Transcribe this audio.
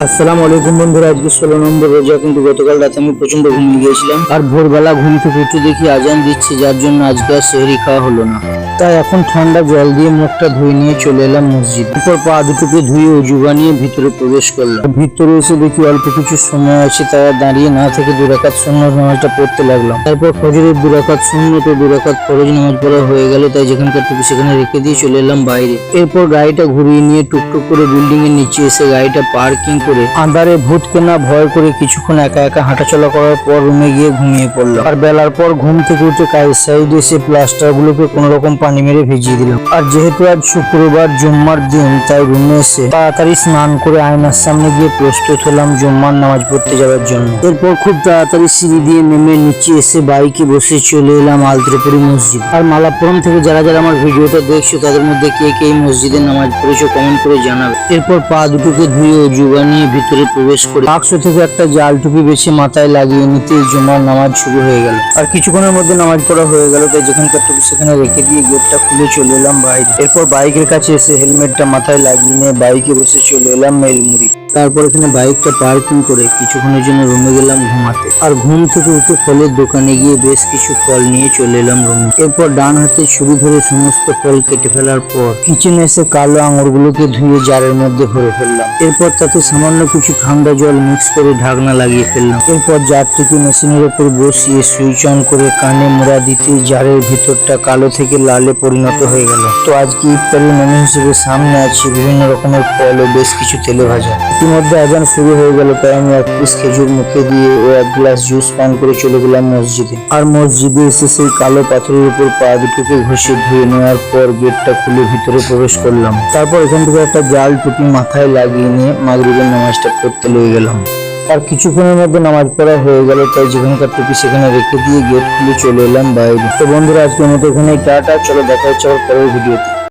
আসসালামু আলাইকুম বন্ধুরা, আজকে 16 নম্বর রোজা। কিন্তু গতকাল রাতে আমি প্রচন্ড ঘুমিয়ে গিয়েছিলাম আর ভোরবেলা ঘুম থেকে উঠে দেখি আজান দিচ্ছে, যার জন্য আজকে আর সেহরি খাওয়া হলো না। তাই এখন ঠান্ডা জল দিয়ে মুখটা ধুয়ে নিয়ে চলে এলাম মসজিদ। এরপর পা দুটোকে ধুয়ে অজু বানিয়ে ভিতরে প্রবেশ করলাম। ভিতরে এসে দেখি অল্প কিছু সময় আছে, তাই আর দাঁড়িয়ে না থেকে 2 রাকাত সুন্নত নামাজটা পড়তে লাগলাম। তারপর ফজরের 2 রাকাত সুন্নত ও 2 রাকাত ফরজ নামাজ পড়া হয়ে গেল, তাই যেখানকার টুপি সেখানে রেখে দিয়ে চলে এলাম বাইরে। এরপর গাড়িটা ঘুরিয়ে নিয়ে টুকটুক করে বিল্ডিং এর নিচে এসে গাড়িটা পার্কিং করে আন্ধারে ভূত কেনা ভয় করে কিছুক্ষণ একা একা হাঁটাচলা করার পর রুমে গিয়ে ঘুমিয়ে পড়লাম। আর বেলার পর ঘুম থেকে উঠে কায়ের সাইড এসে প্লাস্টার গুলোকে কোন রকম পানি মেরে ভিজিয়ে দিলাম। আর যেহেতু আজ শুক্রবার জুম্মার দিন, তাই রুমে এসে তাড়াতাড়ি স্নান করে আয়নার সামনে গিয়ে প্রস্তুত হলাম জুম্মার নামাজ পড়তে যাওয়ার জন্য। এরপর খুব তাড়াতাড়ি সিঁড়ি দিয়ে নেমে নিচে এসে বাইকে বসে চলে এলাম আলত্রিপুরি মসজিদ। আর মালাপুরম থেকে যারা যারা আমার ভিডিওটা দেখছো, তাদের মধ্যে কে কে এই মসজিদে নামাজ পড়েছো কমেন্ট করে জানাবে। এরপর পা দুটোকে ধুয়ে অজু বানিয়ে ভিতরে প্রবেশ করে বাক্স থেকে একটা জাল টুপি বেছে মাথায় লাগিয়ে নিতে জুমার নামাজ শুরু হয়ে গেল। আর কিছুক্ষণের মধ্যে নামাজ পড়া হয়ে গেল, তাই যেখানকার টুপি সেখানে রেখে দিয়ে গেটটা খুলে চলে এলাম বাইরে। এরপর বাইকের কাছে এসে হেলমেটটা মাথায় লাগিয়ে নিয়ে বাইকে বসে চলে এলাম মেলমুড়ি। তারপর এখানে বাইকটা পার্কিং করে কিছুক্ষণের জন্য রুমে গেলাম ঘুমাতে। আর ঘুম থেকে উঠে ফলের দোকানে গিয়ে বেশ কিছু ফল নিয়ে চলে এলাম রুমে। এরপর ডান হাতে ছুরি ধরে সমস্ত ফল কেটে ফেলার পর কিচেনে এসে কালো আঙুরগুলোকে ধুয়ে জারের মধ্যে ভরে ফেললাম। এরপর তাতে সামান্য কিছু ঠান্ডা জল মিক্স করে ঢাকনা লাগিয়ে ফেললাম। এরপর জারটিকে মেশিনের উপর বসিয়ে সুইচ অন করে কানে মোড়া দিতে জারের ভিতরটা কালো থেকে লালে পরিণত হয়ে গেল। তো আজকে ইফতারের মেনু হিসেবে সামনে আছে বিভিন্ন রকমের ফল ও বেশ কিছু তেলে ভাজা। ইতিমধ্যে আজান শুরু হয়ে গেল, তাই আমি 1 পিস খেজুর মুখে দিয়ে ও 1 গ্লাস জুস পান করে চলে গেলাম মসজিদে। আর মসজিদে এসে সেই কালো পাথরের উপর পা দুটোকে ঘষে ধুয়ে নেওয়ার পর গেটটা খুলে ভিতরে প্রবেশ করলাম। তারপর এখান থেকে একটা জাল টুপি মাথায় লাগিয়ে নিয়ে মাগরিবের নামাজটা পড়তে লেগে গেলাম। আর কিছুক্ষণের মধ্যে নামাজ পড়া হয়ে গেল, তাই যেখানকার টুপি সেখানে রেখে দিয়ে গেট খুলে চলে এলাম বাইরে। তো বন্ধুরা, আজকের মতো এখানে টাটা, চলো দেখা হচ্ছে আবার পরের ভিডিওতে।